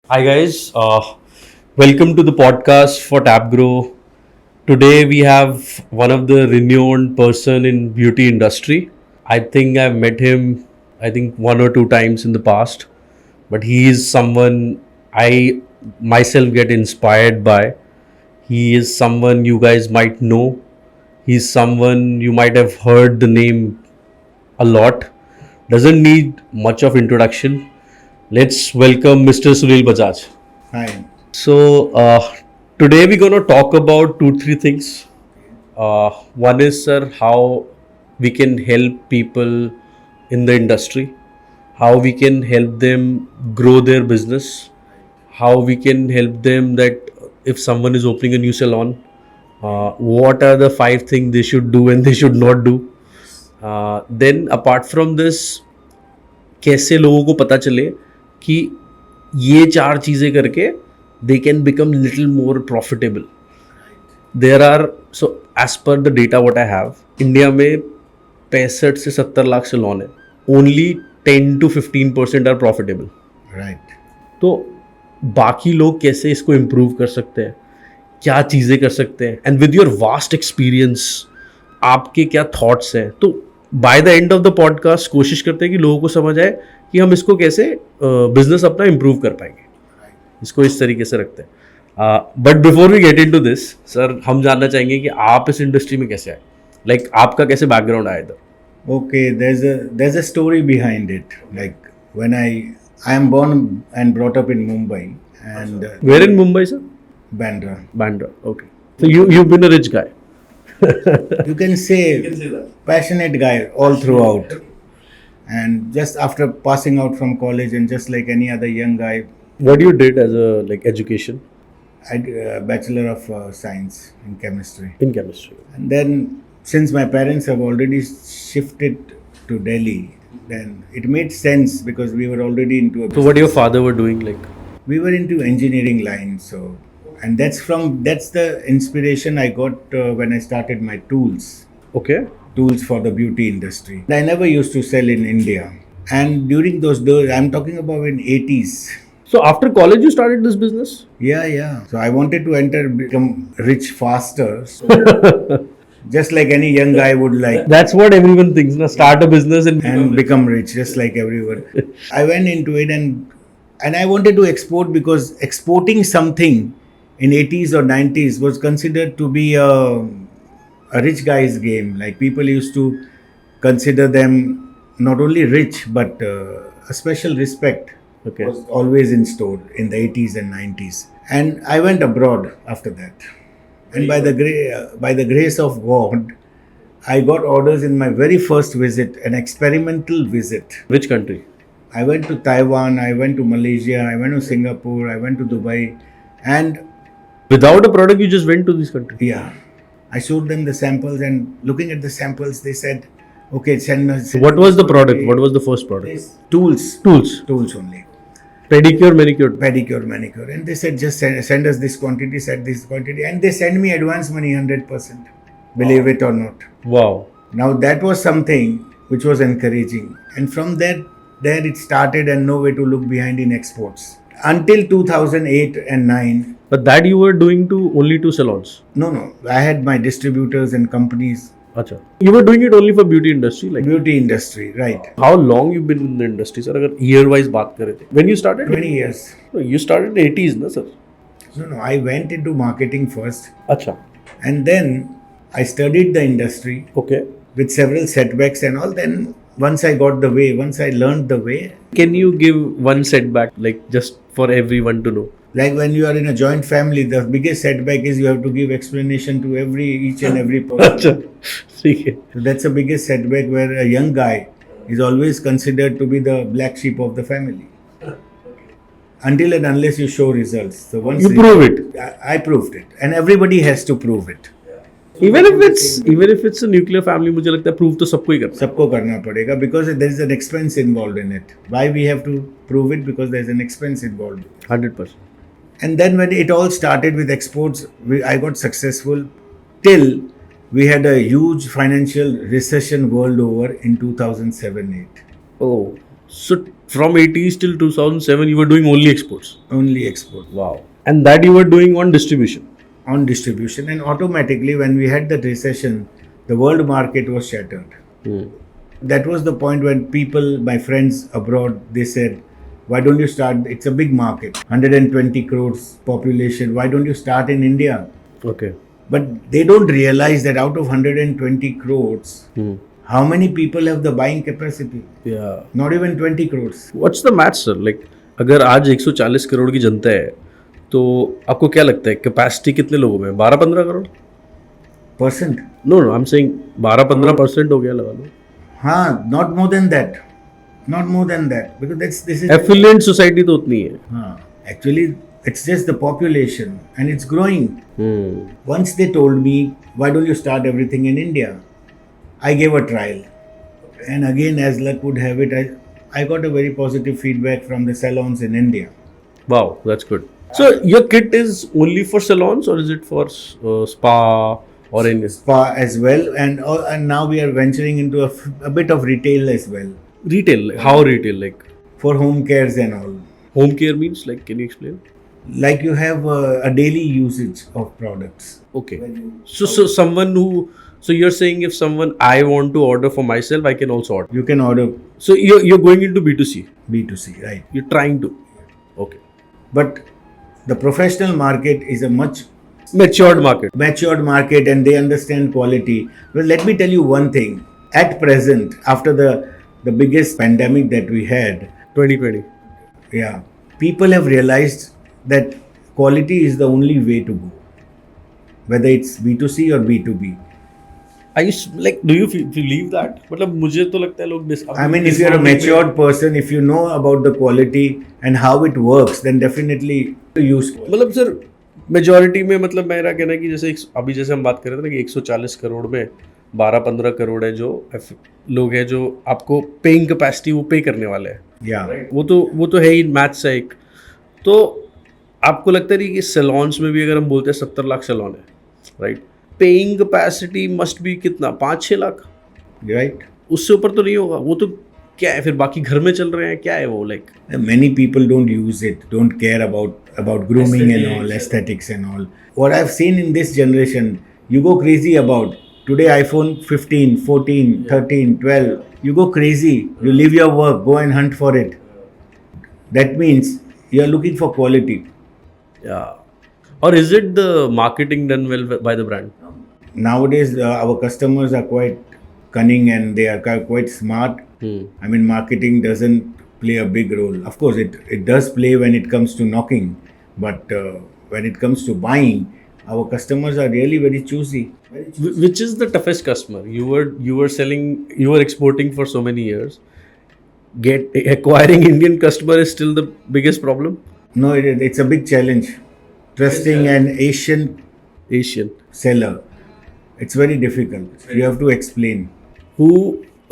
Hi guys, welcome to the podcast for TapGro. Today we have one of the renowned person in beauty industry. I think I've met him one or two times in the past, but he is someone I myself get inspired by. He is someone you guys might know. He's someone you might have heard the name a lot. Doesn't need much of introduction. Let's welcome Mr. Sunil Bajaj. Hi. So today we're gonna talk about two three things. One is, sir, how we can help people in the industry, how we can help them grow their business, how we can help them that if someone is opening a new salon, what are the five things they should do and they should not do. Then apart from this, कैसे लोगों को पता चले कि ये चार चीज़ें करके they can become little more profitable. There are, so as per the data what I have, India में 65 से 70 लाख सैलून है. Only 10 to 15% are profitable. Right. तो बाकी लोग कैसे इसको इम्प्रूव कर सकते हैं, क्या चीज़ें कर सकते हैं, and with your vast experience आपके क्या थॉट्स हैं. तो by the end of the podcast कोशिश करते हैं कि लोगों को समझ आए कि हम इसको कैसे बिजनेस अपना इम्प्रूव कर पाएंगे. इसको इस तरीके से रखते हैं. But before we get into this, sir, हम जानना चाहेंगे कि आप इस इंडस्ट्री में कैसे आए, लाइक आपका कैसे बैकग्राउंड आया इधर. Okay, there's a story behind it. Like when I am born and brought up in Mumbai and where in Mumbai sir. Bandra. Bandra. Okay, so you've been a rich guy. You can say passionate guy all throughout. And just after passing out from college and just like any other young guy, What you did as a like education I did a Bachelor of Science in Chemistry. in chemistry? And then since my parents have already shifted to Delhi, then it made sense because we were already into a So what your father were doing, like? we were into engineering line, so and that's the inspiration I got when I started my Okay. tools for the beauty industry. I never used to sell in India, and during those days I'm talking about in 80s. So after college you started this business? Yeah, so I wanted to become rich faster, so just like any young guy would like, That's what everyone thinks, na, start a business and become rich just like everyone. I went into it and I wanted to export because exporting something in 80s or 90s was considered to be a rich guy's game. Like people used to consider them not only rich but a special respect Okay. was always in store in the 80s and 90s. And I went abroad after that. And by the grace of God, I got orders in my very first visit, an experimental visit. Which country? I went to Taiwan, I went to Malaysia, I went to Singapore, I went to Dubai, and Without a product you just went to this country? yeah, I showed them the samples, and looking at the samples, they said, "Okay, send us." What was the product? What was the first product? Tools, tools only, Pedicure, manicure. pedicure, manicure, and they said, "Just send us this quantity, set this quantity," and they send me advance money 100%. Believe it or not. Wow. Now that was something which was encouraging, and from there it started, and no way to look behind in exports until 2008 and 9. But that you were doing to only to salons? No, I had my distributors and companies. Acha. You were doing it only for beauty industry, like? Beauty industry, right? How long you been in the industry, sir? अगर year wise बात करें थे. When you started? 20 years. No, you started in 80s, na, sir? No, I went into marketing first, Acha. and then I studied the industry Okay. with several setbacks and all. Then once I got the way, once I learned the way, Can you give one setback, like just for everyone to know? like when you are in a joint family, the biggest setback is you have to give explanation to each and every person. अच्छा, ठीक है. So that's the biggest setback, where a young guy is always considered to be the black sheep of the family. Until and unless you show results. So once You prove it. I proved it, and everybody has to prove it. Even if it's a nuclear family, मुझे लगता है prove तो सबको ही करना है. सबको करना पड़ेगा because there is an expense involved in it. Why we have to prove it? Because there is an expense involved. 100%. And then when it all started with exports, I got successful till we had a huge financial recession world over in 2007-8. Oh, so from 80s till 2007, you were doing only exports. Only export. Wow. And that you were doing on distribution. On distribution, and automatically when we had that recession, the world market was shattered. That was the point when people, my friends abroad, they said, why don't you start, it's a big market, 120 crores population, why don't you start in India? Okay. But they don't realize that out of 120 crores, how many people have the buying capacity? Yeah. Not even 20 crores. What's the math, sir? Like, अगर आज 140 करोड़ की जनता है, तो आपको क्या लगता है capacity कितने लोगों में 12-15 crore? Percent? No I am saying 12-15% हो गया लगा लो. हाँ, not more than that. Not more than that. Because this is... affluent society तो उतनी है. हाँ, actually, it's just the population and it's growing. Once they told me, why don't you start everything in India? I gave a trial. And again, as luck would have it, I got a very positive feedback from the salons in India. Wow, that's good. So your kit is only for salons or is it for spa or any Spa as well. And now we are venturing into a bit of retail as well. retail? Like, how retail? Like For home cares and all. home care means like, can you explain? Like you have a daily usage of products. Okay. So someone who, so you're saying if someone I want to order for myself, I can also order. You can order So you're going into B2C. B2C, right? You're trying to. Okay. But the professional market is a much Matured market. matured market and they understand quality. Well, let me tell you one thing. At present, after the biggest pandemic that we had, 2020. yeah, people have realized that quality is the only way to go. Whether it's B2C or B2B. I used like, do you believe that? मतलब मुझे तो लगता है लोग I mean, if you're a matured person, if you know about the quality and how it works, then definitely use quality. मतलब sir majority में मतलब मेरा कहना है कि जैसे अभी जैसे हम बात कर रहे थे ना कि 140 करोड़ में 12-15 करोड़ है जो लोग हैं जो आपको पेइंग कैपेसिटी वो पे करने वाले हैं. Yeah. वो तो है ही मैथ्स है एक. तो आपको लगता है कि सैलॉन्स में भी अगर हम बोलते हैं 70 लाख सैलॉन है, right, paying capacity must be कितना 5-6 लाख, Right? उससे ऊपर तो नहीं होगा. वो तो क्या है फिर बाकी घर में चल रहे हैं क्या है वो like. Many people don't use it, don't care about grooming and all, aesthetics and all. What I've seen in this generation, you go crazy about today iPhone 15, 14, 13, 12. You go crazy. You leave your work, go and hunt for it. That means you are looking for quality. Yeah. Or is it the marketing done well by the brand? Nowadays, our customers are quite cunning and they are quite smart. I mean, marketing doesn't play a big role. Of course, it does play when it comes to knocking, but when it comes to buying, our customers are really very choosy. Which is the toughest customer? You were selling, you were exporting for so many years. Acquiring Indian customer is still the biggest problem. No, it's a big challenge. Trusting an Asian seller, it's very difficult. You have to explain.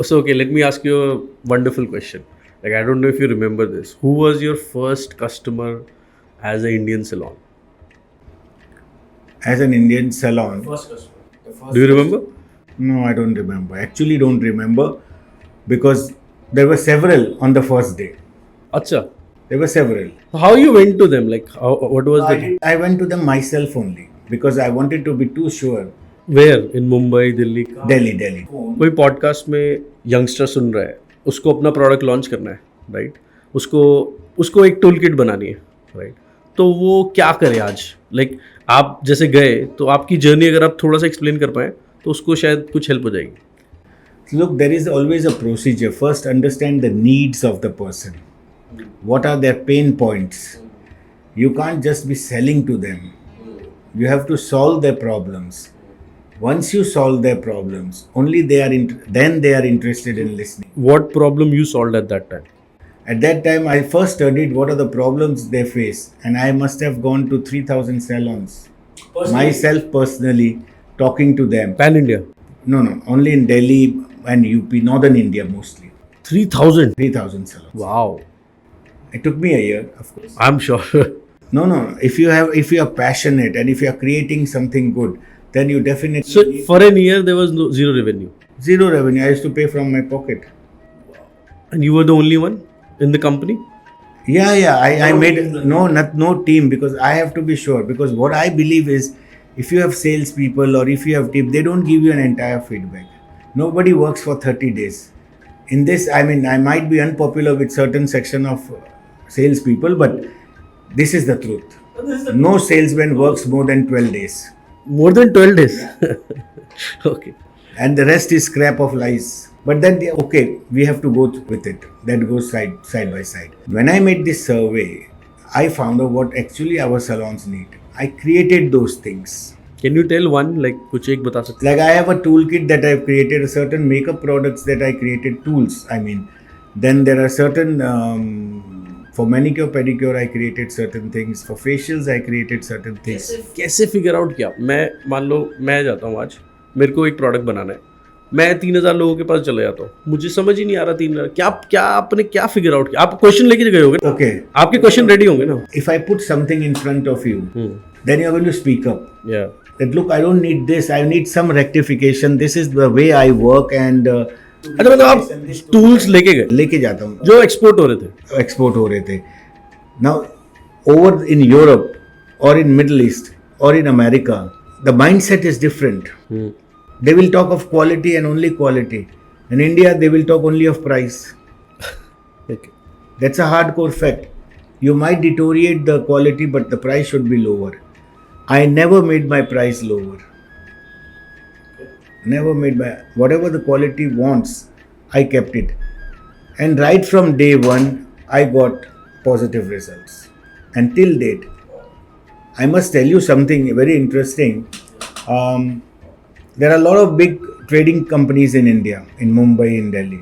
So okay, let me ask you a wonderful question. Like, I don't know if you remember this. Who was your first customer as an Indian salon? As an Indian salon. First customer. Do you remember? No, I don't remember. Actually, don't remember because there were several on the first day. Acha. There were several. How you went to them? Like, what was the... I went to them myself only because I wanted to be too sure. Where? In Mumbai, Delhi? Delhi. कोई podcast में youngster सुन रहा है, उसको अपना product launch करना है, right, उसको एक टूल किट बनानी है, राइट, तो वो क्या करे आज? लाइक आप जैसे गए तो आपकी जर्नी अगर आप थोड़ा सा एक्सप्लेन कर पाए तो उसको शायद कुछ हेल्प हो जाएगी. Look, there is always a procedure. First, understand the needs of the person. What are their pain points? You can't just be selling to them. You have to solve their problems. Once you solve their problems, only then they are interested in listening. What problem you solved at that time? At that time, I first studied what are the problems they face, and I must have gone to 3,000 salons. Myself personally, talking to them. Pan India? No, only in Delhi and UP, Northern India mostly. 3,000? 3,000 salons. Wow. It took me a year, of course. I'm sure. No. If you are passionate and if you are creating something good, then you definitely. So for a year there was zero revenue. Zero revenue. I used to pay from my pocket. And you were the only one? in the company? Yeah. I made no team, because I have to be sure. Because what I believe is, if you have salespeople or if you have team, they don't give you an entire feedback. Nobody works for 30 days. In this, I mean, I might be unpopular with certain section of salespeople, but this is the truth. No salesman works more than 12 days, More than 12 days. Okay. and the rest is scrap of lies. But then, okay, we have to go with it. That goes side by side. When I made this survey, I found out what actually our salons need. I created those things. Can you tell one, like कुछ एक बता सकते Like, I have a toolkit that I've created, certain makeup products that I created, tools. I mean, then there are certain for manicure pedicure I created certain things. For facials I created certain things. कैसे figure out किया? मैं मान लो मैं जाता हूँ आज, मेरे को एक प्रोडक्ट बनाना है, मैं 3000 लोगों के पास चले जाता हूँ, मुझे समझ ही नहीं आ रहा 3000 क्या आपने क्या फिगर आउट किया? आप क्वेश्चन लेके गए होंगे ना? Okay. आपके क्वेश्चन रेडी होंगे ना? If I put something in front of you, then you're going to speak up. Yeah. That look, I don't need this. I need some rectification. This is the way I work, and अच्छा मतलब आप tools लेके गए लेके जाता हूँ. जो export हो रहे थे? एक्सपोर्ट हो रहे थे. Now, over in Europe or in Middle East or in America, the mindset is different. They will talk of quality and only quality. In India, they will talk only of price. Okay. That's a hardcore fact. You might deteriorate the quality, but the price should be lower. I never made my price lower. Never made my, whatever the quality wants, I kept it. And right from day one, I got positive results. Until date, I must tell you something very interesting. There are a lot of big trading companies in India, in Mumbai, in Delhi.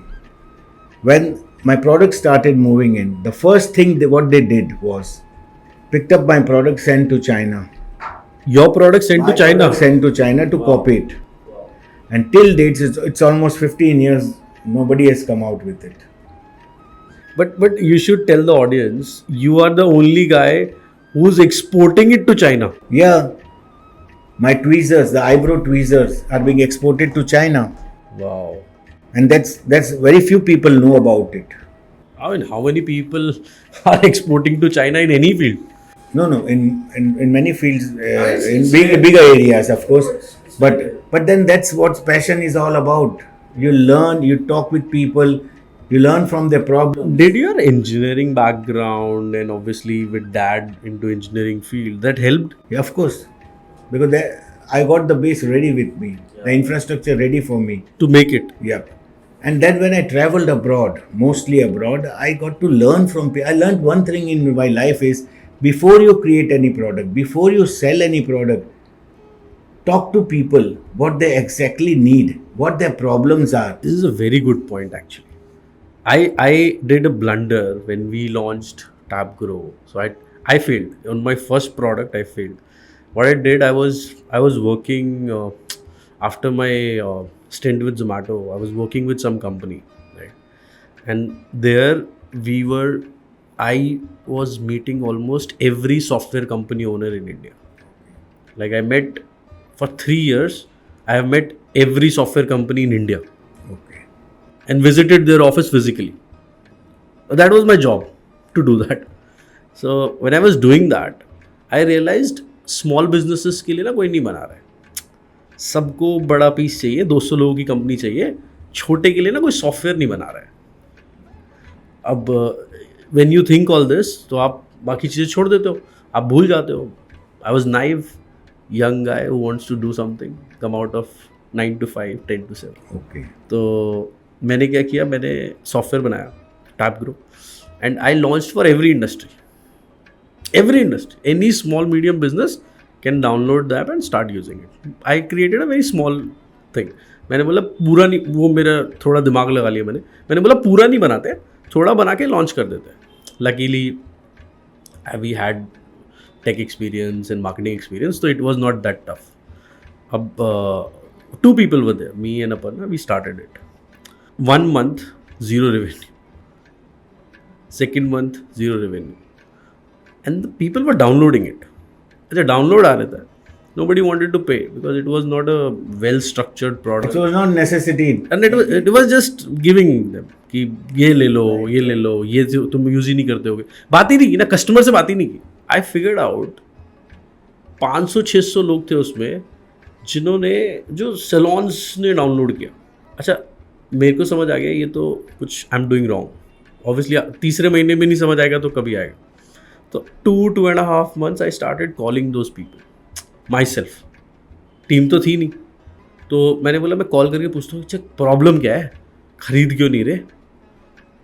When my product started moving in, the first thing what they did was picked up my product, sent to China. Your product sent to China? Sent to China to copy it. And till date, it's almost 15 years, nobody has come out with it. But you should tell the audience, you are the only guy who's exporting it to China. Yeah. My tweezers, the eyebrow tweezers, are being exported to China. Wow. And that's very few people know about it. I mean, how many people are exporting to China in any field? No, in many fields, in bigger areas, of course. But then that's what passion is all about. You learn, you talk with people, you learn from their problems. Did your engineering background and obviously with dad into engineering field, that helped? Yeah, of course. Because I got the base ready with me, the infrastructure ready for me. To make it? Yeah. And then when I traveled abroad, mostly abroad, I got to learn from people. I learned one thing in my life is, before you create any product, before you sell any product, talk to people what they exactly need, what their problems are. This is a very good point actually. I did a blunder when we launched TapGro. So I failed. On my first product, I failed. What I did, I was working after my stint with Zomato. I was working with some company, right? And there I was meeting almost every software company owner in India. Like, I met for 3 years, I have met every software company in India. Okay. And visited their office physically. That was my job, to do that. So when I was doing that, I realized small businesses के लिए ना कोई नहीं बना रहा है, सबको बड़ा पीस चाहिए, 200 लोगों की कंपनी चाहिए, छोटे के लिए ना कोई सॉफ्टवेयर नहीं बना रहा है. अब when you think all this, तो आप बाकी चीज़ें छोड़ देते हो, आप भूल जाते हो. I was naive young guy who wants to do something, come out of 9 to 5, 10 to 7. Okay. तो मैंने क्या किया, मैंने सॉफ्टवेयर बनाया TapGro, and I launched for every industry. Every industry, any small medium business can download the app and start using it. I created a very small thing. मैंने बोला पूरा नहीं, वो मेरा थोड़ा दिमाग लगा लिया मैंने बोला पूरा नहीं बनाते, थोड़ा बना के लॉन्च कर देते हैं. Luckily we had tech experience and marketing experience, so it was not that tough. अब 2 people were there, me and Aparna. We started it. 1 month, 0 revenue. Second month, 0 revenue. And the people were downloading it. अच्छा download आ रहा था, Nobody wanted to pay because it was not a well structured product. It was not necessity. And it was just giving them कि ये ले लो ये तुम use ही नहीं करते होगे, बात ही नहीं की ना, कस्टमर से बात ही नहीं की. आई फिगर्ड आउट 500-600 लोग थे उसमें जिन्होंने जो सैलॉन्स ने डाउनलोड किया. अच्छा, मेरे को समझ आ गया ये तो कुछ I am doing wrong. Obviously तीसरे महीने में नहीं समझ आएगा तो कभी आएगा. तो 2.5 months I started calling those people my self. Team तो थी नहीं, तो मैंने बोला मैं कॉल करके पूछता हूँ अच्छा प्रॉब्लम क्या है, खरीद क्यों नहीं रहे.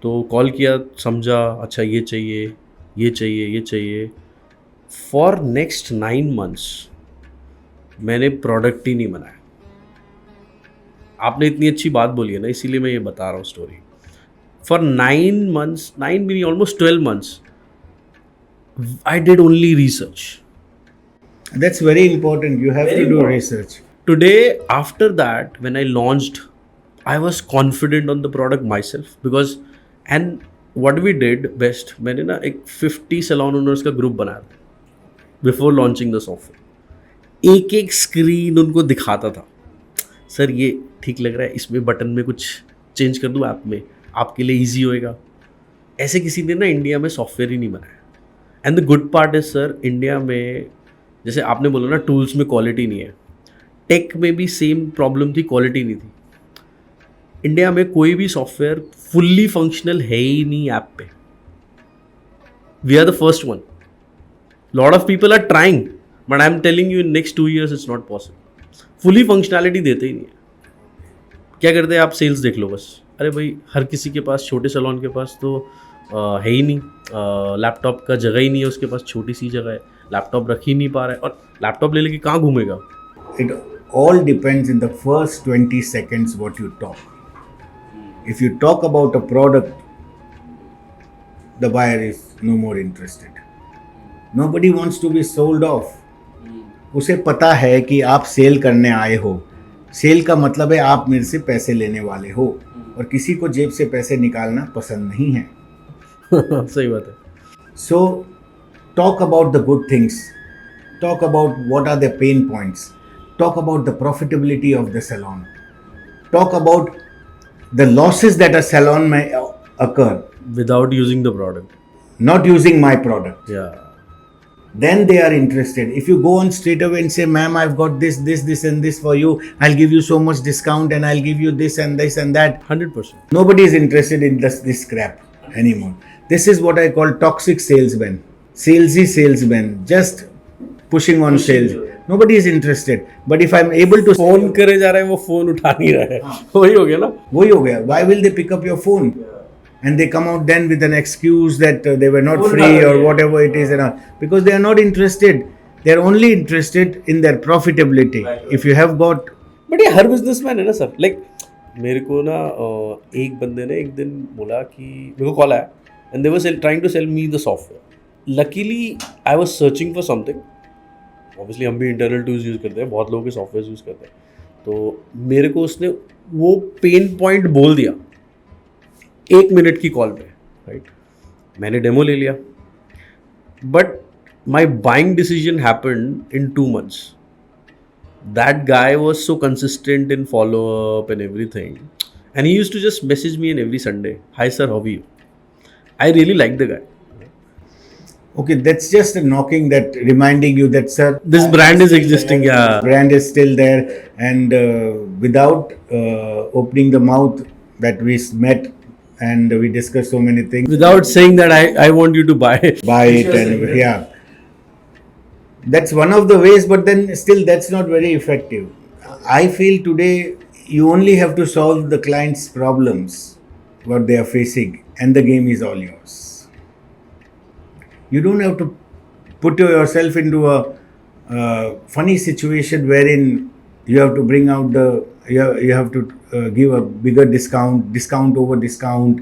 तो कॉल किया, समझा, अच्छा ये चाहिए ये चाहिए ये चाहिए. फॉर नेक्स्ट 9 months मैंने प्रोडक्ट ही नहीं बनाया. आपने इतनी अच्छी बात बोली है ना, इसीलिए मैं ये बता रहा हूँ story. For 9 months, 9 meaning almost 12 months, I did only research. That's very important. You have to do research. Today, after that, when I launched, I was confident on the product myself because, and what we did best, मैंने ना एक 50 salon owners का group बनाया था before launching the software. एक एक screen उनको दिखाता था, सर ये ठीक लग रहा है, इसमें बटन में कुछ चेंज कर दूँ ऐप में, आपके लिए ईजी होएगा. ऐसे किसी ने ना इंडिया में सॉफ्टवेयर ही नहीं बनाया. And the good part is sir, India में जैसे आपने बोला ना टूल्स में क्वालिटी नहीं है, टेक में भी सेम प्रॉब्लम थी, क्वालिटी नहीं थी. इंडिया में कोई भी सॉफ्टवेयर फुल्ली फंक्शनल है ही नहीं ऐप पे. We are the first one. Lot of people are trying but I am telling you in next 2 years it's not possible. Fully functionality देते ही नहीं है. क्या करते हैं आप, सेल्स देख लो बस. अरे भाई हर किसी के पास, छोटे सैलून के पास तो है ही नहीं, लैपटॉप का जगह ही नहीं है उसके पास, छोटी सी जगह है, लैपटॉप रख ही नहीं पा रहा है, और लैपटॉप ले लेके कहाँ घूमेगा. It all depends in the first 20 seconds what you talk. If you talk about a product, the buyer is no more interested. Nobody wants to be sold off. उसे पता है कि आप सेल करने आए हो. सेल का मतलब है आप मेरे से पैसे लेने वाले हो, और किसी को जेब से पैसे निकालना पसंद नहीं है. सही बात है. So talk about the good things. Talk about what are the pain points. Talk about the profitability of the salon. Talk about the losses that a salon may occur Without using the product. not using my product. Yeah. Then they are interested. If you go on straight away and say, ma'am, I've got this and this for you, I'll give you so much discount and I'll give you this and that. 100%. Nobody is interested in this crap anymore. This is what I call toxic salesmen. Salesy salesmen, just pushing on sales. Nobody is interested. But if I'm able to... phone करे जा रहा है, वो phone उठा नहीं रहा है. वही हो गया ना. वही हो गया. Why will they pick up your phone? And they come out then with an excuse that they were not free or whatever it is, and all. Because they are not interested. They are only interested in their profitability. If you have got... but ये हर businessman है ना sir. Like मेरे को ना एक बंदे ने एक दिन बोला कि मेरे को कॉल आया and they were trying to sell me the software. Luckily I was searching for something. Obviously हम भी इंटरनल टूल्स यूज़ करते हैं, बहुत लोग के सॉफ्टवेयर यूज़ करते हैं. तो मेरे को उसने वो पेन पॉइंट बोल दिया 1 minute की कॉल पे, राइट. मैंने डेमो ले लिया, but my buying decision happened in 2 months. That guy was so consistent in follow up and everything, and he used to just message me in every Sunday, hi sir, how are you. I really like the guy. Okay, that's just a knocking, that reminding you that, sir, This brand is existing. there, Yeah. brand is still there, and without opening the mouth, that we met and we discussed so many things. Without saying that I want you to buy Buy it, and yeah, that's one of the ways, but then still that's not very effective. I feel today you only have to solve the client's problems, what they are facing, and the game is all yours. You don't have to put yourself into a funny situation wherein you have to bring out you have to give a bigger discount over discount,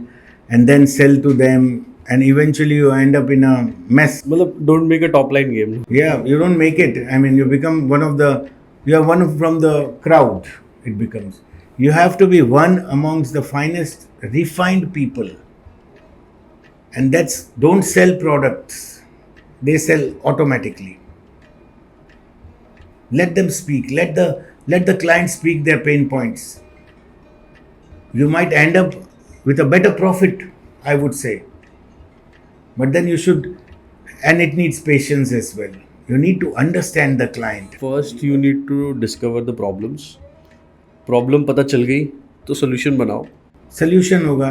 and then sell to them, and eventually you end up in a mess. मतलब don't make a top line game. Yeah, you don't make it. I mean, you become you are one from the crowd. It becomes. You have to be one amongst the finest, refined people. And don't sell products. They sell automatically. Let them speak. Let the client speak their pain points. You might end up with a better profit, I would say. But then you should, and it needs patience as well. You need to understand the client. First you need to discover the problems. Problem पता चल गई तो solution बनाओ. Solution होगा,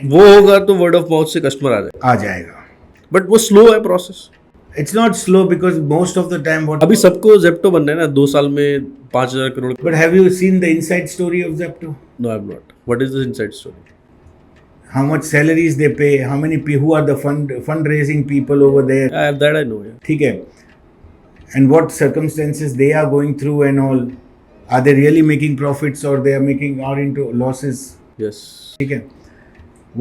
वो होगा तो word of mouth से कस्टमर आ जाए. आ जाएगा. बट वो स्लो है process. It's not slow because most of the time what. अभी सबको जेप्टो बनना है ना, 2 साल में 5,000 crore. But have you seen the inside story of Zepto? No, I have not. What is the inside story? How much salaries they pay? How many people? Who are the fundraising people over there? That I know. Yeah. ठीक है. And what circumstances they are going through and all. Are they really making profits or they are into losses? Yes. ठीक है.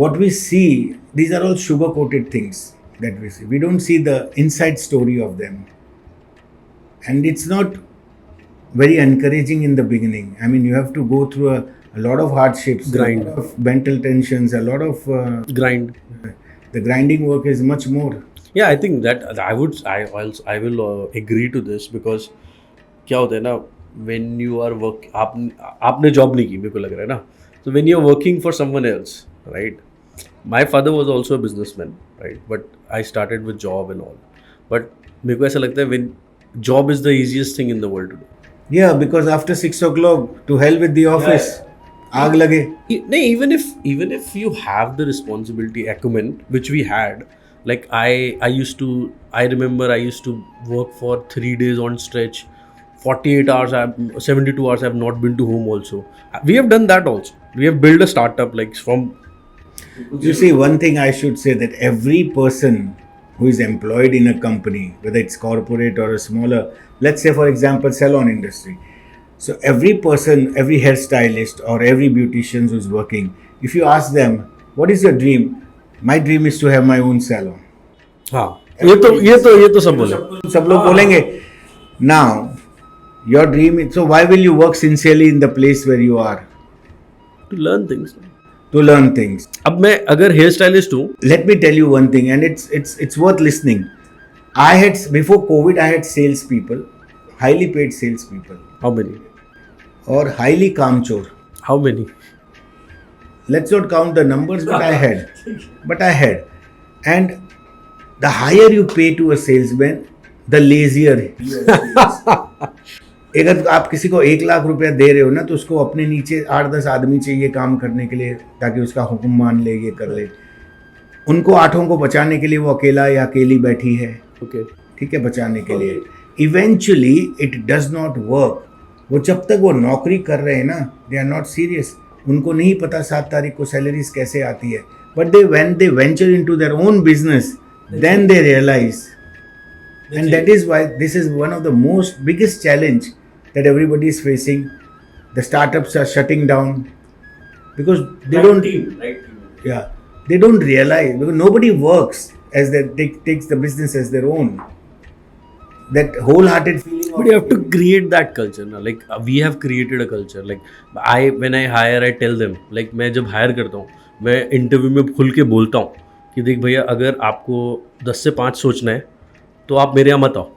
What we see, these are all sugar coated things that we see. We don't see the inside story of them. And it's not very encouraging in the beginning. I mean, you have to go through a lot of hardships, Grind. a lot of mental tensions, a lot of Grind. the grinding work is much more. Yeah, I think that I will agree to this because क्या होता है ना, when you are work आपने job नहीं की, मेरे को लग रहा है ना. So when you are working for someone else, right? My father was also a businessman, right? But I started with job and all. But मेरे को ऐसा लगता है when job is the easiest thing in the world to do. Yeah, because after 6 o'clock, to hell with the office. आग लगे. No, even if you have the responsibility acumen, which we had, like I remember I used to work for 3 days on stretch, 48 hours, 72 hours I have not been to home also. We have done that also. We have built a startup like from. You see, one thing I should say that every person who is employed in a company, whether it's corporate or a smaller, let's say for example, salon industry. So every person, every hairstylist or every beautician who's working, if you ask them, what is your dream? My dream is to have my own salon. हाँ, ये तो सब बोले. सब लोग बोलेंगे. Now, your dream is, so why will you work sincerely in the place where you are? To learn things. To learn things. अब मैं अगर हेयर स्टाइलिस्ट हूँ. Let me tell you one thing, and it's worth listening. I had, before COVID, I had salespeople, highly paid salespeople. How many? Or highly kamchor. How many? Let's not count the numbers, but I had. And the higher you pay to a salesman, the lazier he is. अगर आप किसी को 1 लाख रुपया दे रहे हो ना, तो उसको अपने नीचे 8-10 आदमी चाहिए काम करने के लिए, ताकि उसका हुक्म मान ले, ये कर ले. उनको 8 को बचाने के लिए वो अकेला या अकेली बैठी है. Okay. ठीक है, बचाने के लिए. Eventually it does not work. वो जब तक वो नौकरी कर रहे हैं ना, दे आर नॉट सीरियस. उनको नहीं पता 7 तारीख को सैलरीज कैसे आती है. But when they venture into their own business, then they realise. And that is why this is one of the most biggest challenge that everybody is facing. The startups are shutting down because they don't. Yeah, they don't realize, because nobody works as they takes the business as their own. That wholehearted feeling. But you have to create that culture ना. Like we have created a culture. Like when I hire, I tell them. Like मैं जब hire करता हूँ, मैं interview में खुल के बोलता हूँ कि देख भैया, अगर आपको 10 से 5 सोचना है तो आप मेरे यहाँ मत आओ,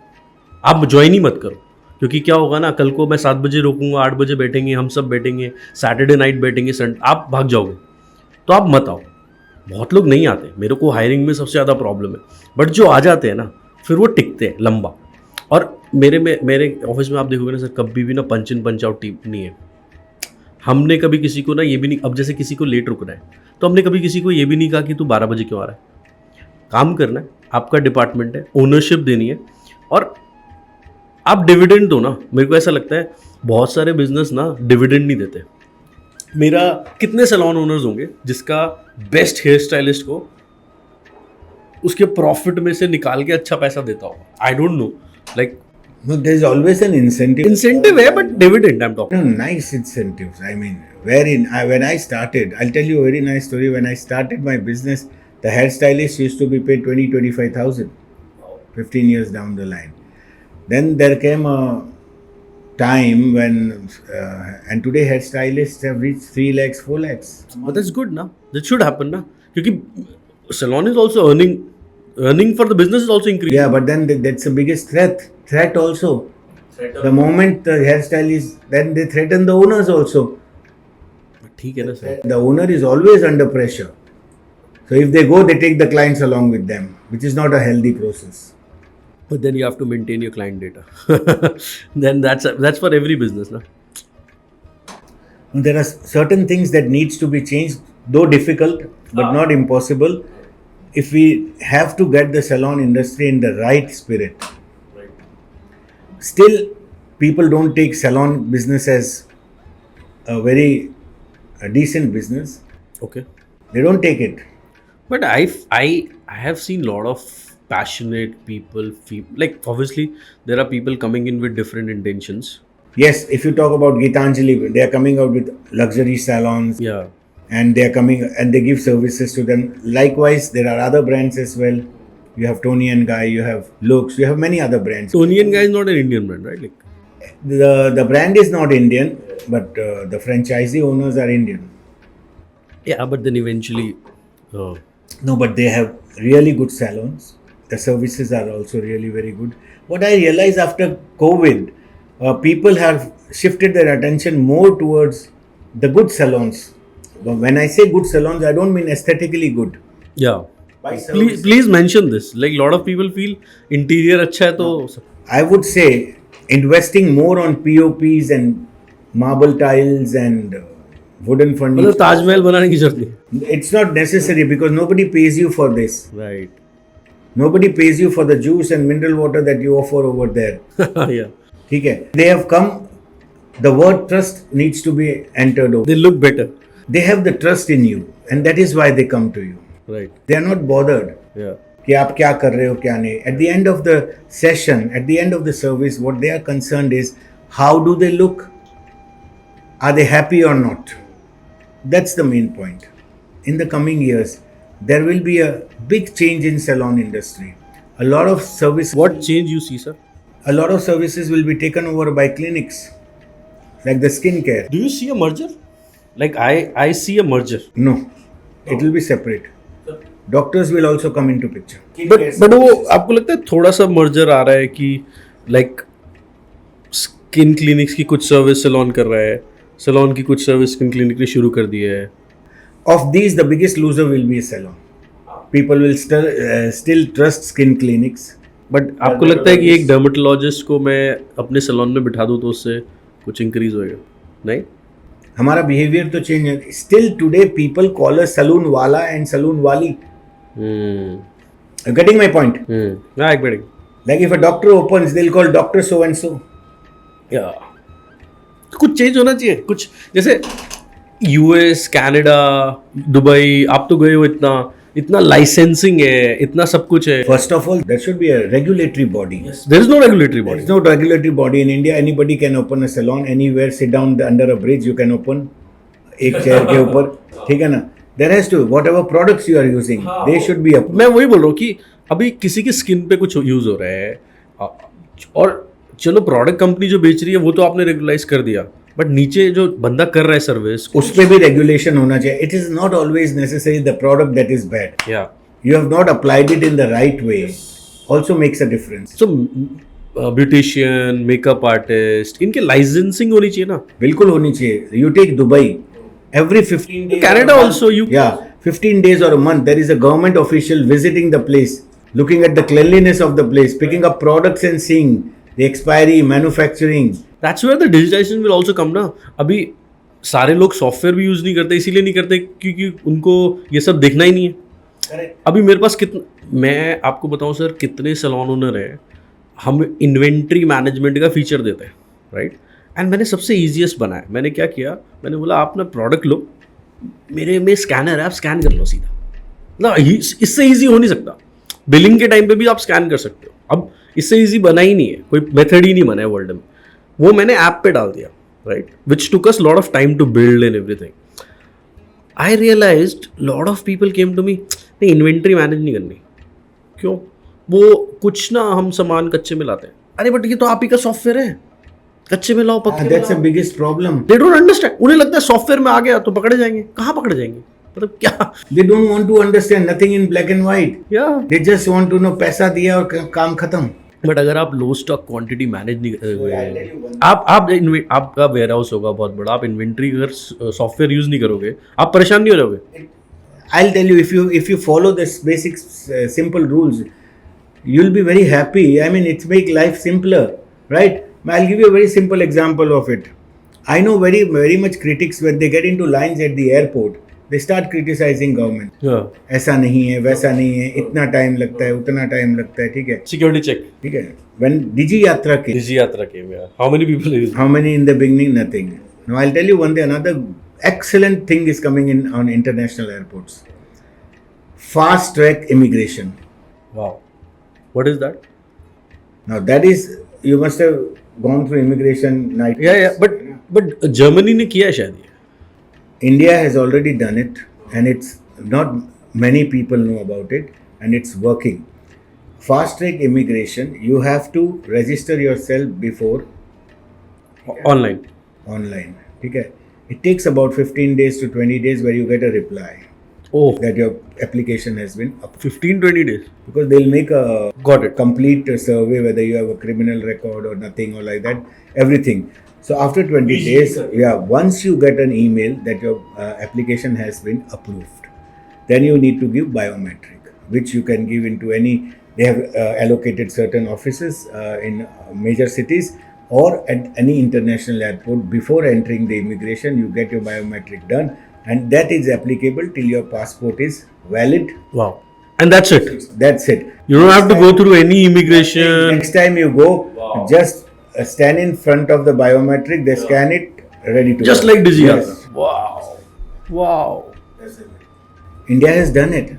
आप ज्वाइन ही मत करो. क्योंकि क्या होगा ना, कल को मैं 7 बजे रोकूंगा, 8 बजे बैठेंगे, हम सब बैठेंगे, सैटरडे नाइट बैठेंगे, संडे आप भाग जाओगे, तो आप मत आओ. बहुत लोग नहीं आते. मेरे को हायरिंग में सबसे ज़्यादा प्रॉब्लम है. बट जो आ जाते हैं ना, फिर वो टिकते हैं लंबा. और मेरे ऑफिस में आप देखोगे ना सर, कभी भी ना पंच इन पंच आउट टीम नहीं है. हमने कभी किसी को ना ये भी नहीं, अब जैसे किसी को लेट रुकना है तो हमने कभी किसी को ये भी नहीं कहा कि तू 12 बजे क्यों आ रहा है. काम करना है, आपका डिपार्टमेंट है, ओनरशिप देनी है और आप डिविडेंड दो ना. मेरे को ऐसा लगता है बहुत सारे बिजनेस ना डिविडेंड नहीं देते. मेरा कितने सैलून ओनर्स होंगे जिसका बेस्ट हेयर स्टाइलिस्ट को उसके प्रॉफिट में से निकाल के अच्छा पैसा देता होगा. I don't know. Like there is always an incentive. Incentive है, but dividend I am talking. No, nice incentives. I mean, when I started, I'll tell you a very nice story. When I started my business, the hairstylist used to be paid 20-25,000, 15 years down the line. Then there came a time when, and today hairstylists have reached 3 lakhs, 4 lakhs. But that's good ना. That should happen ना. क्योंकि salon is also earning for the business is also increasing. Yeah, but then that's the biggest threat also. The moment the hairstyle is, then they threaten the owners also. ठीक है ना sir. The owner is always under pressure. So if they go, they take the clients along with them, which is not a healthy process. But then you have to maintain your client data. Then that's for every business, na? There are certain things that needs to be changed, though difficult, but not impossible. If we have to get the salon industry in the right spirit. Still, people don't take salon business as a decent business. Okay. They don't take it. But I have seen a lot of passionate people like obviously there are people coming in with different intentions. Yes, if you talk about Gitanjali, they are coming out with luxury salons. Yeah. And they are coming and they give services to them. Likewise, there are other brands as well. You have Tony and Guy, you have Lux, you have many other brands. Tony and Guy is not an Indian brand, right? Like the brand is not Indian, but the franchisee owners are Indian. Yeah, but then eventually. No, but they have really good salons. The services are also really very good. What I realized after COVID, people have shifted their attention more towards the good salons. But when I say good salons, I don't mean aesthetically good. Yeah. Please mention this. Like a lot of people feel interior अच्छा है तो. I would say investing more on POPs and marble tiles and wooden furniture. मतलब ताजमहल बनाने की जरूरत नहीं. It's not necessary because nobody pays you for this. Right. Nobody pays you for the juice and mineral water that you offer over there. Yeah. ठीक है. They have come. The word trust needs to be entered over. They look better. They have the trust in you, and that is why they come to you. Right. They are not bothered. Yeah. कि आप क्या कर रहे हो क्या नहीं. At the end of the session, at the end of the service, what they are concerned is how do they look? Are they happy or not? That's the main point. In the coming years, there will be a big change in salon industry. A lot of service. What change you see, sir? A lot of services will be taken over by clinics, like the skincare. Do you see a merger? Like I see a merger. No, it will be separate. Doctors will also come into picture. But वो आपको लगता है थोड़ा सा merger आ रहा है कि like skin clinics की कुछ service salon कर रहा है, salon की कुछ service skin clinic ने शुरू कर दिया है. Of these, the biggest loser will be a salon. People will still trust skin clinics. But आपको लगता है कि एक dermatologist को मैं अपने salon में बिठा दूँ तो उससे कुछ increase होएगा? नहीं? हमारा बिहेवियर तो चेंज है. स्टिल टुडे पीपल कॉल अ सलून वाला एंड सलून वाली. Getting my point? I getting. Like if a doctor opens they will call doctor so and so. या कुछ चेंज होना चाहिए. कुछ जैसे यूएस, कनाडा, दुबई, आप तो गए हो, इतना लाइसेंसिंग है, इतना सब कुछ है. First of all there should be a regulatory body. There is no regulatory body. There is no regulatory body in India. Anybody can open a salon anywhere. Sit down under a bridge. You can open एक chair के ऊपर. ठीक है ना? There has to whatever products you are using, they should be up. मैं वही बोल रहा हूँ कि अभी किसी की स्किन पे कुछ यूज हो रहा है और चलो प्रोडक्ट कंपनी जो बेच रही है वो तो आपने रेगुलाइज कर दिया, बट नीचे जो बंदा कर रहा है सर्विस उस पे भी रेगुलेशन होना चाहिए. It is not always necessary the product that is bad. या you have not applied it in the right way also makes a difference. So beautician, makeup artist, इनके लाइसेंसिंग होनी चाहिए ना. बिल्कुल होनी चाहिए. You take Dubai, every 15 days, Canada also you 15 days or a month there is a government official visiting the place, looking at the cleanliness of the place, picking up products and seeing the expiry, manufacturing. That's where the digitization will also come ना. अभी सारे लोग software भी use नहीं करते, इसीलिए नहीं करते क्योंकि उनको ये सब देखना ही नहीं है. Correct. अभी मेरे पास मैं आपको बताऊं सर, कितने सैलून ओनर है, हम इन्वेंट्री मैनेजमेंट का फीचर देते हैं, राइट. एंड मैंने सबसे ईजीएस्ट बनाया. मैंने क्या किया, मैंने बोला आप ना प्रोडक्ट लो, मेरे में स्कैनर है, आप स्कैन कर लो सीधा ना. इससे ईजी हो नहीं सकता. बिलिंग के टाइम पे भी आप स्कैन कर सकते हो. अब इससे ईजी बना ही नहीं है, कोई मेथड ही नहीं बना है वर्ल्ड में. वो मैंने ऐप पे डाल दिया, right, which took us lot of time to build and everything. I realised lot of people came to me, नहीं इन्वेंट्री मैनेज नहीं करनी. क्यों? वो कुछ ना हम सामान कच्चे में लाते हैं. अरे बट ये तो आप ही का सॉफ्टवेयर है, कच्चे में लाओ, पक्के That's the biggest problem. They don't understand. उन्हें लगता है सॉफ्टवेयर में आ गया तो पकड़े जाएंगे. कहाँ पकड़े जाएंगे? मतलब क्या? They don't want to understand nothing in black and white. Yeah. They just want to know पैसा दिया और काम खत्म. बट अगर आप लो स्टॉक क्वांटिटी मैनेज नहीं I'll tell you one आपका वेयर हाउस होगा बहुत बड़ा, आप इन्वेंट्री अगर सॉफ्टवेयर यूज नहीं करोगे, आप परेशान नहीं हो जाओगे? I'll tell you, if you follow this basic simple rules, you'll be very happy. I mean, it's make life simpler, right? I'll give you a very simple example of it. I know very much critics when they get into lines at the airport, they start criticizing government. ऐसा नहीं है, वैसा नहीं है, इतना time लगता है, उतना टाइम लगता है, ठीक है? सिक्योरिटी चेक, ठीक है? When Digi Yatra came, how many people use? how many in the beginning? Nothing. Now I'll tell you one day, another excellent thing is coming in on international airports. Fast track immigration. Wow, what is that? Now that is, you must have gone through immigration night. Yeah, but Germany ने किया है शायद ये. India has already done it, and it's not many people know about it, and it's working. Fast track immigration, you have to register yourself before Online. ठीक है? It takes about 15 days to 20 days where you get a reply Oh, that your application has been approved. 15-20 days. Because they'll make a Got it. complete survey whether you have a criminal record or nothing or like that, everything. So after 20 days, once you get an email that your application has been approved, then you need to give biometric, which you can give into any. They have allocated certain offices in major cities or at any international airport. Before entering the immigration, you get your biometric done, and that is applicable till your passport is valid. Wow. And that's it. That's it. You don't have to go through any immigration. Next time you go, just stand in front of the biometric, they scan it, ready to Just go. like Digi. Yes. Wow. India has done it.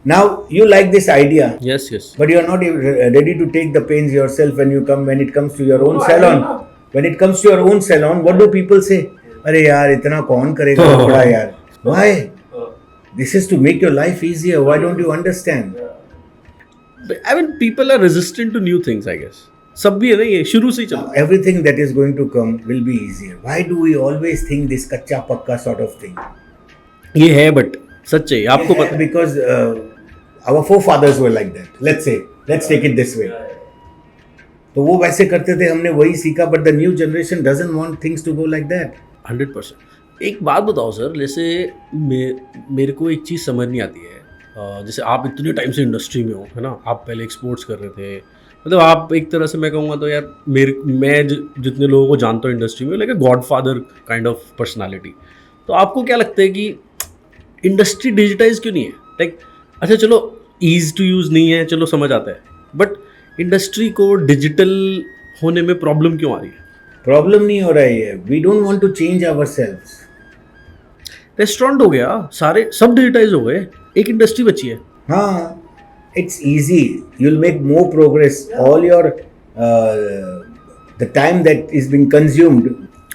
Now you like this idea, Yes. but you are not ready to take the pains yourself when it comes to your own salon. When it comes to your own salon, what do people say? अरे यार इतना कौन करेगा कपड़ा यार? Why? This is to make your life easier. Why don't you understand? I mean, people are resistant to new things, I guess. सब भी है ना, ये शुरू से ही चला. Everything that is going to come will be easier. Why do we always think this कच्चा पक्का sort of thing? ये है, but सच है, आपको पता है. Because our forefathers were like that. Let's take it this way. तो वो वैसे करते थे, हमने वही सीखा. But the new generation doesn't want things to go like that. 100%. एक बात बताओ सर, जैसे मेरे को एक चीज़ समझ नहीं आती है. जैसे आप इतने टाइम से इंडस्ट्री में हो, है ना, आप पहले एक्सपोर्ट्स कर रहे थे, मतलब आप एक तरह से मैं कहूँगा तो यार मैं जितने लोगों को जानता हूँ इंडस्ट्री में, like a godfather kind of personality. तो आपको क्या लगता है कि इंडस्ट्री डिजिटाइज क्यों नहीं है? लाइक अच्छा चलो ईज टू यूज़ नहीं है, चलो समझ आता है, बट इंडस्ट्री को डिजिटल होने में प्रॉब्लम क्यों आ रही है? प्रॉब्लम नहीं हो रही है. We don't want to change ourselves. Restaurant हो गया, सारे सब डिजिटाइज हो गए, एक इंडस्ट्री बची है. हाँ, it's easy. You'll make more progress. All your the time that is being consumed,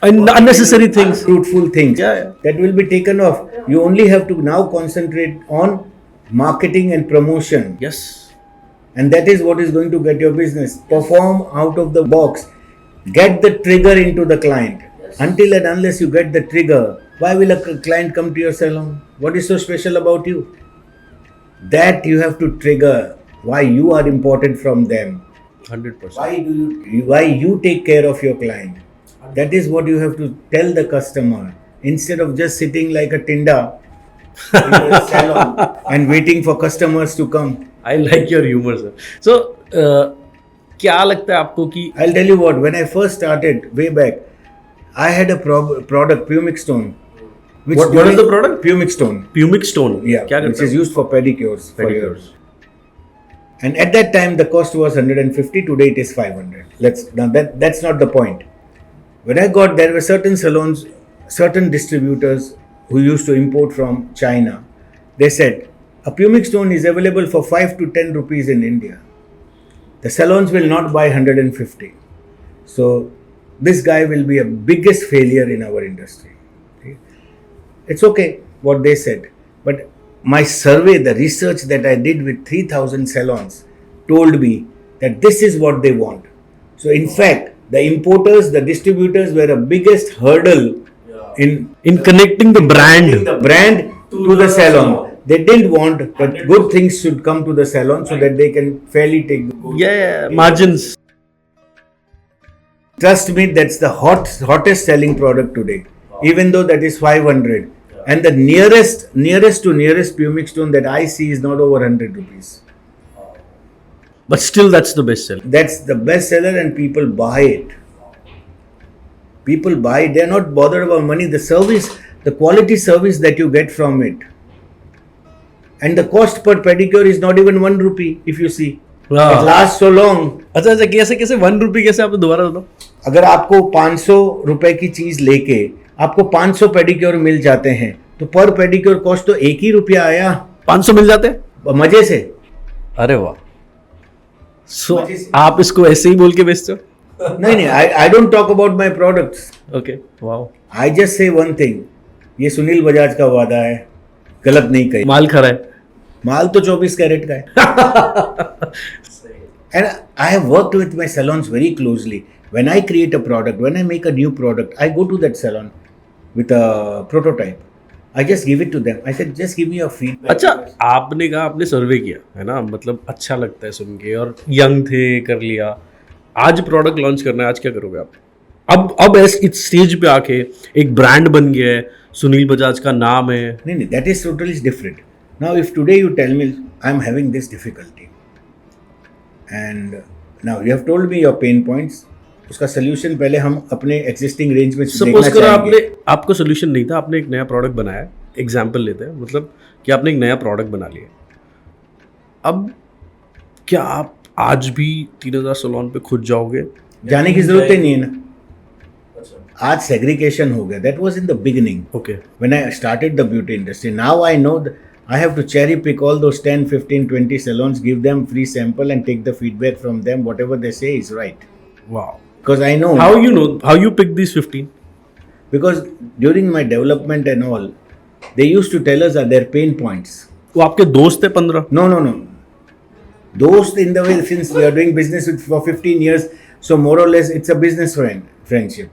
Unnecessary things, fruitful things, Yeah. that will be taken off. You only have to now concentrate on marketing and promotion, Yes. and that is what is going to get your business. Perform out of the box. Get the trigger into the client. Until and unless you get the trigger, why will a client come to your salon? What is so special about you? That you have to trigger why you are important from them. 100%. Why you take care of your client. That is what you have to tell the customer, instead of just sitting like a tinda in a salon and waiting for customers to come. I like your humor, sir. So, क्या लगता है आपको कि I'll tell you what, when I first started way back, I had a product, pumic stone. what is the product? Pumic stone. Pumic stone. Yeah, क्या which करता is है? used for pedicures. Pedicures. And at that time, the cost was 150. Today, it is 500. Now that's not the point. When I got, there were certain salons, certain distributors who used to import from China. They said a pumic stone is available for 5 to 10 rupees in India. The salons will not buy 150. So this guy will be a biggest failure in our industry. Okay? It's okay what they said, but my survey, the research that I did with 3,000 salons told me that this is what they want. So in fact, the importers, the distributors were a biggest hurdle in connecting the brand. to the salon. They didn't want that good things should come to the salon so that they can fairly take the good. Yeah, margins. Trust me, that's the hottest selling product today. Even though that is 500, and the nearest pumic stone that I see is not over 100 rupees. But still, that's the best seller. That's the best seller, and people buy it. People buy it. They're not bothered about money. The service, the quality service that you get from it, and the cost per pedicure is not even 1 rupee. If you see, it lasts so long. अच्छा कैसे 1 रुपये कैसे आपने दोबारा बताओ? अगर आपको 500 रुपए की चीज लेके आपको 500 पेडिक्योर मिल जाते हैं, तो पर पेडिक्योर कॉस्ट तो 1 ही रुपया आया. 500 मिल जाते हैं मजे से. अरे वाह. सो आप इसको ऐसे ही बोल के बेचते हो? नहीं, I don't talk about my products. Okay, wow. I just say one thing, ये सुनील बजाज का वादा है, गलत नहीं कही. माल खरा है. माल तो 24 कैरेट का है. And I have worked with my salons very closely. When I create a product, when I make a new product, I go to that salon with a prototype. I just give it to them. I said, just give me your feedback. अच्छा, आपने कहा आपने सर्वे किया है ना, मतलब अच्छा लगता है सुन के, और यंग थे, कर लिया. आज प्रोडक्ट लॉन्च करना है, आज क्या करोगे आप? अब इस स्टेज पे आके एक ब्रांड बन गया है, सुनील बजाज का नाम है. नहीं, that is totally different. Now, if today you tell me I am having this difficulty, and now you have told me your pain points, उसका सोल्यूशन पहले हम अपने एग्जिस्टिंग रेंज में सपोज करो आपको सोल्यूशन नहीं था, आपने एक नया प्रोडक्ट बनाया. एग्जाम्पल लेते हैं, मतलब कि आपने एक नया प्रोडक्ट बना लिया. अब क्या आप आज भी 3000 सैलून पे खुद जाओगे? जाने की जरूरत ही नहीं है ना. आज सेग्रीगेशन हो गया. That was in the beginning. Okay. When I started the beauty industry, now I know I have to cherry pick all those 10, 15, 20 salons, give them free sample and take the feedback from them. Whatever they say is right. Wow. Because I know. How you pick these 15? Because during my development and all, they used to tell us that their pain points. वो आपके दोस्त थे 15? No. Dost in the way, since we are doing business for 15 years, so more or less it's a business friendship.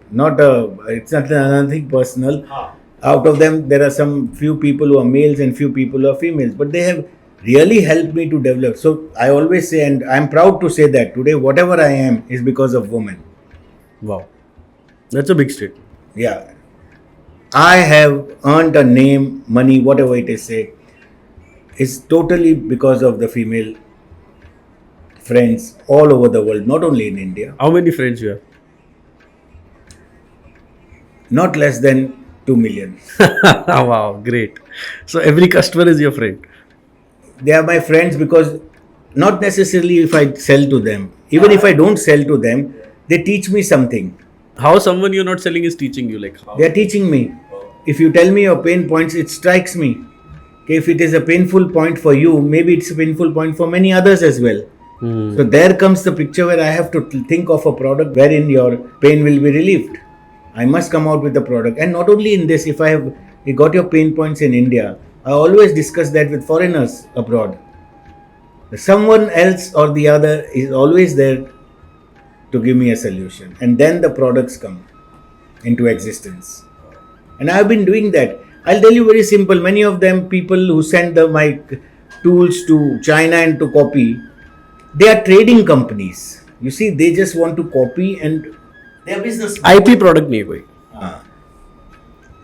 It's not nothing personal. Out of them, there are some few people who are males and few people who are females, but they have really helped me to develop. So I always say, and I'm proud to say that today, whatever I am is because of women. Wow, that's a big statement. Yeah, I have earned a name, money, whatever it is. Say, it's totally because of the female friends all over the world, not only in India. How many friends you have? Not less than 2 million. Wow, great. So every customer is your friend. They are my friends because not necessarily if I sell to them. Even if I don't sell to them, they teach me something. How someone you're not selling is teaching you? Like how? They are teaching me. If you tell me your pain points, it strikes me. Okay, if it is a painful point for you, maybe it's a painful point for many others as well. So there comes the picture where I have to think of a product wherein your pain will be relieved. I must come out with the product. And not only in this, if I have got your pain points in India, I always discuss that with foreigners abroad. Someone else or the other is always there to give me a solution. And then the products come into existence. And I have been doing that. I'll tell you very simple. Many of them, people who send my tools to China and to copy, they are trading companies. You see, they just want to copy and they are business. IP product नहीं है कोई.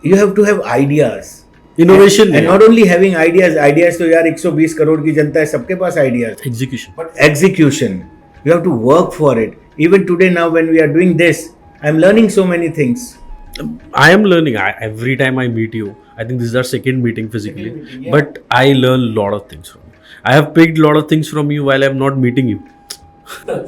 You have to have ideas. Innovation and not only having ideas तो यार 120 करोड़ की जनता है, सबके पास ideas. Execution. But execution, you have to work for it. Even today now when we are doing this, I am learning so many things. I am learning. Every time I meet you, I think this is our second meeting physically, but I learn a lot of things from you. I have picked a lot of things from you while I am not meeting you.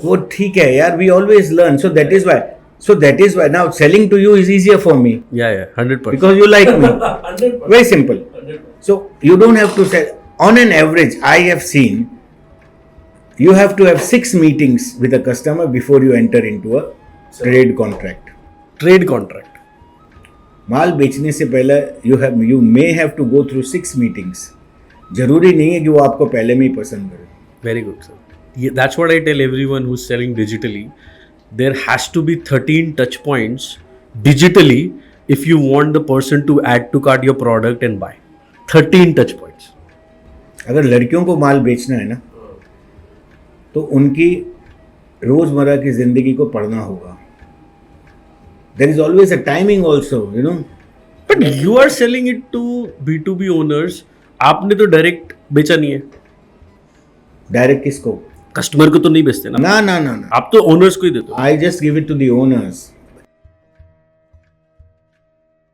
वो ठीक है यार, we always learn. So that is why now selling to you is easier for me. Yeah, 100%. Because you like me. 100%. Very simple. 100%. So you don't have to sell. On an average, I have seen you have to have 6 meetings with a customer before you enter into a trade contract. Trade contract. माल बेचने से पहले you may have to go through 6 meetings. जरूरी नहीं है कि वो आपको पहले में ही पसंद करे. Very good, sir. Yeah, that's what I tell everyone who's selling digitally. There has to be 13 touch points digitally if you want the person to add to cart your product and buy. 13 touch points. अगर लड़कियों को माल बेचना है ना, तो उनकी रोजमर्रा की जिंदगी को पढ़ना होगा. There is always a timing also, you know. But you are selling it to B2B owners. आपने तो डायरेक्ट बेचा नहीं है, Direct किसको? कस्टमर को तो नहीं बेचते ना ना ना ना ना. आप, तो ओनर्स को ही देते हो. I just give it to the owners.